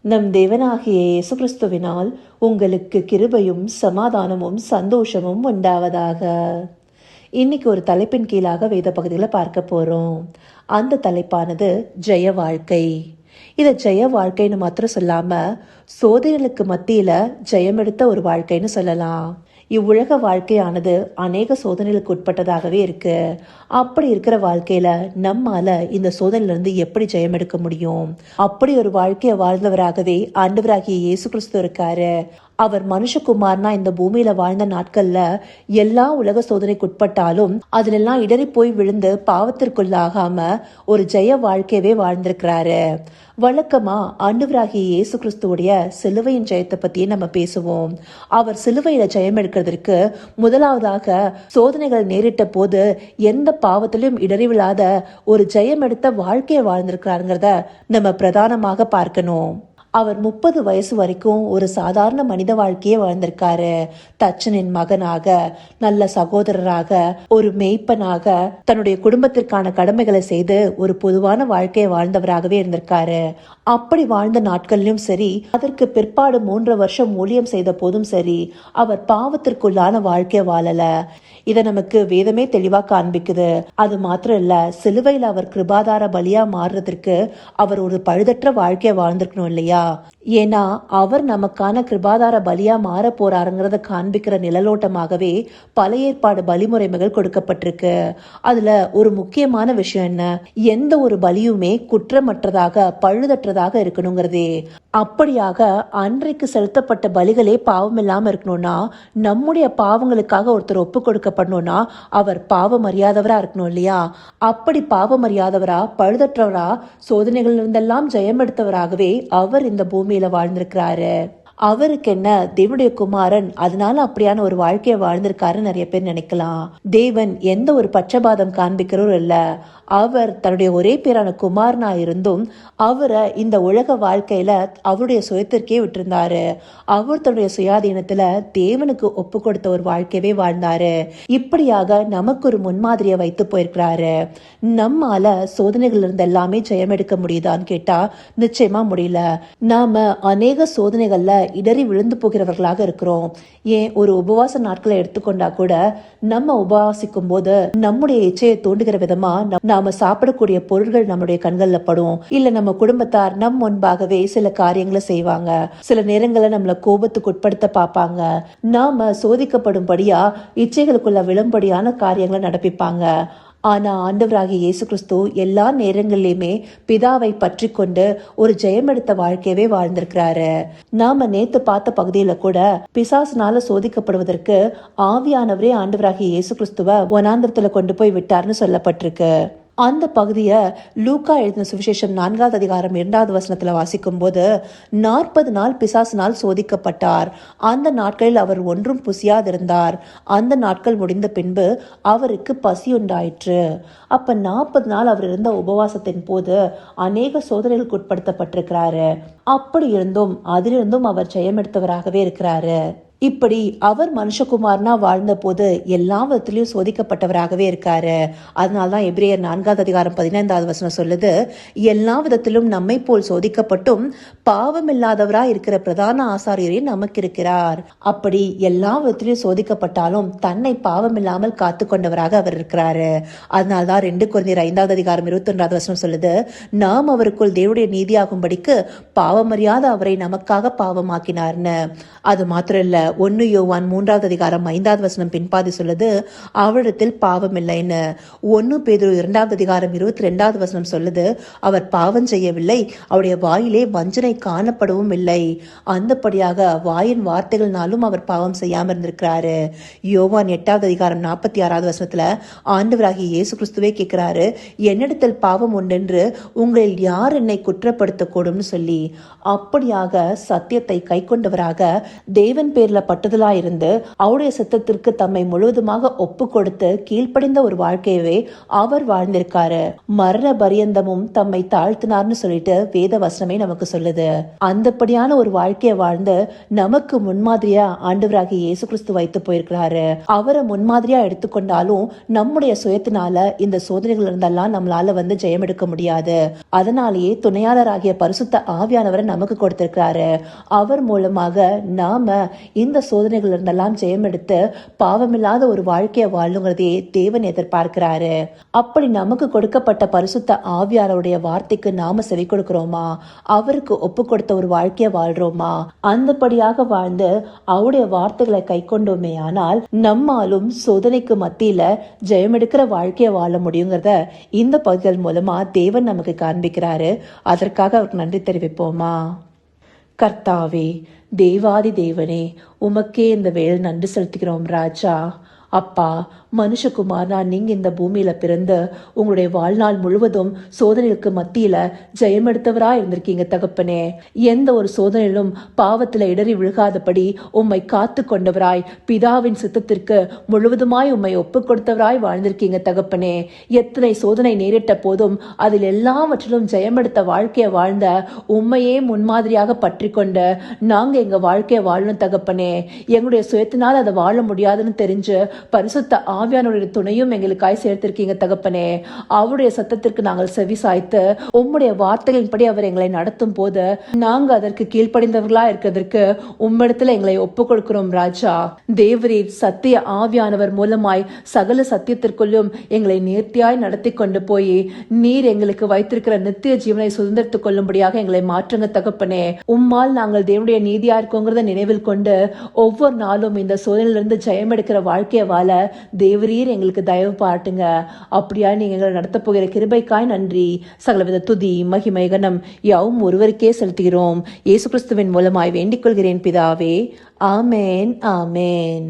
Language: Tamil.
நம் தேவனாகிய இயேசு கிறிஸ்துவினால் உங்களுக்கு கிருபையும் சமாதானமும் சந்தோஷமும் உண்டாவதாக. இன்னைக்கு ஒரு தலைப்பின் கீழாக வேத பகுதிகளை பார்க்க போறோம். அந்த தலைப்பானது ஜெய வாழ்க்கை. இதை ஜெய வாழ்க்கைன்னு மாத்திரம் சொல்லாம சோதனைகளுக்கு மத்தியில ஜெயம் எடுத்த ஒரு வாழ்க்கைன்னு சொல்லலாம். இவ்வுலக வாழ்க்கையானது அநேக சோதனைகளுக்கு உட்பட்டதாகவே இருக்கு. அப்படி இருக்கிற வாழ்க்கையில நம்மால இந்த சோதனையில இருந்து எப்படி ஜெயம் எடுக்க முடியும்? அப்படி ஒரு வாழ்க்கையை வாழ்ந்தவராகவே ஆண்டவராகிய இயேசு கிறிஸ்து இருக்காரு. அவர் மனுஷகுமார்னா இந்த பூமியில வாழ்ந்த நாட்கள்ல எல்லா உலக சோதனைக்கு உட்பட்டாலும் அதுல எல்லாம் இடறி போய் விழுந்து பாவத்திற்குள்ளாகாம ஒரு ஜெய வாழ்க்கையவே வாழ்ந்திருக்கிறாரு. வழக்கமா ஆண்டவராகிய இயேசு கிறிஸ்துவுடைய சிலுவையின் ஜெயத்தை பத்தியே நம்ம பேசுவோம். அவர் சிலுவையில ஜெயம் எடுக்கிறதுக்கு முதலாவதாக சோதனைகள் நேரிட்ட போது எந்த பாவத்திலும் இடறி விழாத ஒரு ஜெயம் எடுத்த வாழ்க்கையை வாழ்ந்திருக்கிறாருங்கிறத நம்ம பிரதானமாக பார்க்கணும். அவர் 30 வயசு வரைக்கும் ஒரு சாதாரண மனித வாழ்க்கையே வாழ்ந்திருக்காரு. தச்சனின் மகனாக, நல்ல சகோதரராக, ஒரு மேய்ப்பனாக, தன்னுடைய குடும்பத்திற்கான கடமைகளை செய்து ஒரு பொதுவான வாழ்க்கையை வாழ்ந்தவராகவே இருந்திருக்காரு. அப்படி வாழ்ந்த நாட்களிலும் சரி, அதற்கு பிற்பாடு 3 வருஷம் ஊழியம் செய்த போதும் சரி, அவர் பாவத்திற்குள்ளான வாழ்க்கையை வாழல. இதை நமக்கு வேதமே தெளிவா காண்பிக்குது. அது மாத்திரம் இல்ல, சிலுவையில் அவர் கிருபாதார பலியா மாறுறதுக்கு அவர் ஒரு பழுதற்ற வாழ்க்கையை வாழ்ந்திருக்கணும் இல்லையா? ஏன்னா அவர் நமக்கான கிருபாதார பலியா மாற போறாருங்கிறத காண்பிக்கிற நிழலோட்டமாகவே பழைய ஏற்பாடு பலிமுறைமைகள் கொடுக்கப்பட்டிருக்கு. அதுல ஒரு முக்கியமான விஷயம் என்ன? எந்த ஒரு பலியுமே குற்றமற்றதாக பழுதற்றதாக இருக்கணுங்கிறதே. அப்படியாக அன்றைக்கு செலுத்தப்பட்ட பலிகளே பாவம் இல்லாம இருக்கணும்னா, நம்முடைய பாவங்களுக்காக ஒருத்தர் ஒப்பு கொடுக்கப்படணும்னா அவர் பாவம் அறியாதவரா இருக்கணும் இல்லையா? அப்படி பாவம் அறியாதவரா, பழுதற்றவரா, சோதனைகள் இருந்தெல்லாம் ஜெயம் எடுத்தவராகவே அவர் இந்த பூமியில வாழ்ந்திருக்கிறாரு. அவருக்கு என்ன, தேவனுடைய குமாரன், அதனால அப்படியான ஒரு வாழ்க்கையை வாழ்ந்திருக்காரு நிறைய பேர் நினைக்கலாம். தேவன் எந்த ஒரு பட்சபாதம் காண்பிக்கிறோம் இல்ல. அவர் தன்னுடைய ஒரே பேரான குமாரனா இருந்தும் அவரை இந்த உலக வாழ்க்கையில அவருடைய சுயத்திற்கே விட்டிருந்தாரு. அவர் தன்னுடைய சுயாதீனத்துல தேவனுக்கு ஒப்பு கொடுத்த ஒரு வாழ்க்கையவே வாழ்ந்தாரு. இப்படியாக நமக்கு ஒரு முன்மாதிரியை வைத்து போயிருக்கிறாரு. நம்மால சோதனைகள் இருந்து எல்லாமே ஜெயம் எடுக்க முடியுதான்னு கேட்டா நிச்சயமா முடியல. நாம அநேக சோதனைகள்ல இடறி விழுந்து போகிறவர்களாக இருக்கிறோம். ஏன் ஒரு உபவாச நாட்களை எடுத்துக்கொண்டா கூட நம்ம உபவாசிக்கும் போது நம்முடைய இச்சையை தூண்டுகிற விதமா நாம சாப்பிடக்கூடிய பொருட்கள் நம்முடைய கண்கள்ல படும். இல்ல நம்ம குடும்பத்தார் நம் முன்பாகவே சில காரியங்களை செய்வாங்க. சில நேரங்கள்ல நம்மள கோபத்துக்கு உட்படுத்த பார்ப்பாங்க. நாம சோதிக்கப்படும்படியா இச்சைகளுக்குள்ள விழும்படியான காரியங்களை நடப்பிப்பாங்க. ஆனா ஆண்டவராகிய இயேசு கிறிஸ்து எல்லா நேரங்களிலுமே பிதாவை பற்றி கொண்டு ஒரு ஜெயம் எடுத்த வாழ்க்கையவே வாழ்ந்திருக்கிறாரு. நாம நேத்து பார்த்த பகுதியில கூட பிசாசுனால சோதிக்கப்படுவதற்கு ஆவியானவரே ஆண்டவராகிய இயேசு கிறிஸ்துவ வனாந்திரத்துல கொண்டு போய் விட்டார்னு சொல்லப்பட்டிருக்கு. அந்த பகுதியை லூக்கா எழுதின சுவிசேஷம் 4வது அதிகாரம் 2வது வசனத்துல வாசிக்கும் போது 40 நாள் பிசாசினால் சோதிக்கப்பட்டார். அந்த நாட்களில் அவர் ஒன்றும் புசியாதிருந்தார். அந்த நாட்கள் முடிந்த பின்பு அவருக்கு பசி உண்டாயிற்று. அப்ப 40 நாள் அவர் இருந்த உபவாசத்தின் போது அநேக சோதனைகளுக்கு உட்படுத்தப்பட்டிருக்கிறாரு. அப்படி இருந்தும் அதிலிருந்தும் அவர் ஜெயம் எடுத்தவராகவே இருக்கிறாரு. இப்படி அவர் மனுஷகுமாரனா வாழ்ந்த போது எல்லா விதத்திலையும் சோதிக்கப்பட்டவராகவே இருக்காரு. அதனால்தான் எபிரேயர் 4வது அதிகாரம் 15வது வசனம் சொல்லுது, எல்லா விதத்திலும் நம்மை போல் சோதிக்கப்பட்டும் பாவம் இல்லாதவரா இருக்கிற பிரதான ஆசாரியரே நமக்கு இருக்கிறார். அப்படி எல்லா விதத்திலையும் சோதிக்கப்பட்டாலும் தன்னை பாவம் இல்லாமல் காத்து கொண்டவராக அவர் இருக்கிறாரு. அதனால்தான் 2 கொரிந்தியர் 5வது அதிகாரம் 21வது வசனம் சொல்லுது, நாம் அவருக்குள் தேவனுடைய நீதியாகும்படிக்கு பாவமறியாத அவரை நமக்காக பாவமாக்கினார்னு. அது மாத்திரம் இல்ல, 1 யோவான் 3வது அதிகாரம் 5வது வசனம் பின்பாதி சொல்லுது, அவரிடத்தில் பாவம் இல்லைன்னு. 1 பேதுரு 2வது அதிகாரம் 22வது வசனம் சொல்லுது, அவர் பாவம் செய்யவில்லை, அவருடைய வாயிலே வஞ்சனை காணப்படவும் இல்லை. அந்தபடியாக வாயின் வார்த்தைகள்னாலும் அவர் பாவம் செய்யாம இருந்திருக்கிறாரு. யோவான் 8வது அதிகாரம் 46வது வசனத்துல ஆண்டவராகிய இயேசு கிறிஸ்துவே கேட்கிறாரு, என்னிடத்தில் பாவம் உண்டென்று உங்களில் யார் என்னை குற்றப்படுத்தக்கூடும்னு சொல்லி. அப்படியாக சத்தியத்தை கை கொண்டவராக தேவன் பேர்ல சோதனைகளை பட்டுதலா இருந்து அவருடைய சித்தத்திற்கு தம்மை முழுவதுமாக ஒப்பு கொடுத்து கீழ்ப்படிந்த ஒரு வாழ்க்கையவே அவர் வாழ்ந்திருக்காரு. மரண பரியந்தமும் தம்மை தாழ்த்தினார்னு சொல்லிட்டு வேத வசனமே நமக்கு சொல்லுது. அந்தப்படியான ஒரு வாழ்க்கையை வாழ்ந்து நமக்கு முன்மாதிரியா ஆண்டவராகிய இயேசு கிறிஸ்து வைத்து போயிருக்கிறாரு. அவரை முன்மாதிரியா எடுத்துக்கொண்டாலும் நம்முடைய சுயத்தினால இந்த சோதனைகள் இருந்தெல்லாம் நம்மளால ஜெயம் எடுக்க முடியாது. அதனாலேயே துணையாளராகிய பரிசுத்த ஆவியானவரை நமக்கு கொடுத்திருக்கிறாரு. அவர் மூலமாக நாம இந்த சோதனைகள் இருந்தெல்லாம் ஜெயம் எடுத்து பாவமில்லாத ஒரு வாழ்க்கையை வாழுங்கிறதே தேவன் எதிர்பார்க்கிறாரு. அப்படி நமக்கு கொடுக்கப்பட்ட பரிசுத்த ஆவியானவருடைய வார்த்தைக்கு நாம செவி கொடுக்கிறோமா? அவருக்கு ஒப்பு கொடுத்த ஒரு வாழ்க்கையை வாழ்றோமா? அந்தபடியாக வாழ்ந்து அவருடைய வார்த்தைகளை கை கொண்டோமே ஆனால் நம்மாலும் சோதனைக்கு மத்தியில ஜெயம் எடுக்கிற வாழ்க்கையை வாழ முடியுங்கிறத இந்த பகுதிகள் மூலமா தேவன் நமக்கு காண்பிக்கிறாரு. அதற்காக அவருக்கு நன்றி தெரிவிப்போமா? கர்த்தாவே, தேவாதி தேவனே, உமக்கே இந்த வேளை நன்றி செலுத்துகிறோம் ராஜா. அப்பா, மனுஷகுமாரா நீங்க இந்த பூமியில பிறந்து உங்களுடைய வாழ்நாள் முழுவதும் சோதனைகளுக்கு மத்தியில ஜெயம் எடுத்தவரா இருந்திருக்கீங்க தகப்பனே. எந்த ஒரு சோதனையிலும் பாவத்துல இடறி விழுகாதபடி உம்மை காத்து கொண்டவராய் பிதாவின் சித்தத்திற்கு முழுவதுமாய் உம்மை ஒப்பு கொடுத்தவராய் வாழ்ந்திருக்கீங்க தகப்பனே. எத்தனை சோதனை நேரிட்ட போதும் அதில் எல்லாவற்றிலும் ஜெயம் எடுத்த வாழ்க்கையை வாழ்ந்த உம்மையே முன்மாதிரியாக பற்றி கொண்டு நாங்க எங்க வாழ்க்கையை வாழணும் தகப்பனே. எங்களுடைய சுயத்தினால் அதை வாழ முடியாதுன்னு தெரிஞ்சு பரிசுத்த ஆவியானவருடைய துணையும் எங்களுக்காய் சேர்த்திருக்கீங்க தகப்பனே. அவருடைய சத்தத்திற்கு நாங்கள் செவி சாய்த்து உம்முடைய வார்த்தைகளின்படி அவர் எங்களை நடத்தும் போது நாங்க அதற்கு கீழ்ப்படிந்தவர்களா இருக்கிறதற்கு உம்மிடத்துல எங்களை ஒப்பு கொடுக்கிறோம் ராஜா. தேவரீர் சத்திய ஆவியானவர் மூலமாய் சகல சத்தியத்திற்குள்ளும் எங்களை நேர்த்தியாய் நடத்தி கொண்டு போய் நீர் எங்களுக்கு வைத்திருக்கிற நித்திய ஜீவனை சுதந்திரத்துக் கொள்ளும்படியாக எங்களை மாற்றுங்க தகப்பனே. உம்மால் நாங்கள் தேவனுடைய நீதியா இருக்கோங்கிறத நினைவில் கொண்டு ஒவ்வொரு நாளும் இந்த சோதனையிலிருந்து ஜெயம் எடுக்கிற வாழ்க்கையை வாழ தேவரீர் எங்களுக்கு தயவு பாட்டுங்க. அப்படியா நீங்க எங்களை நடத்த போகிற கிருபைக்காய் நன்றி. சகலவித துதி மகிமை கனம் யாவும் ஒருவருக்கே செலுத்துகிறோம். இயேசு கிறிஸ்துவின் மூலமாய் வேண்டிக் கொள்கிறேன் பிதாவே. ஆமேன், ஆமேன்.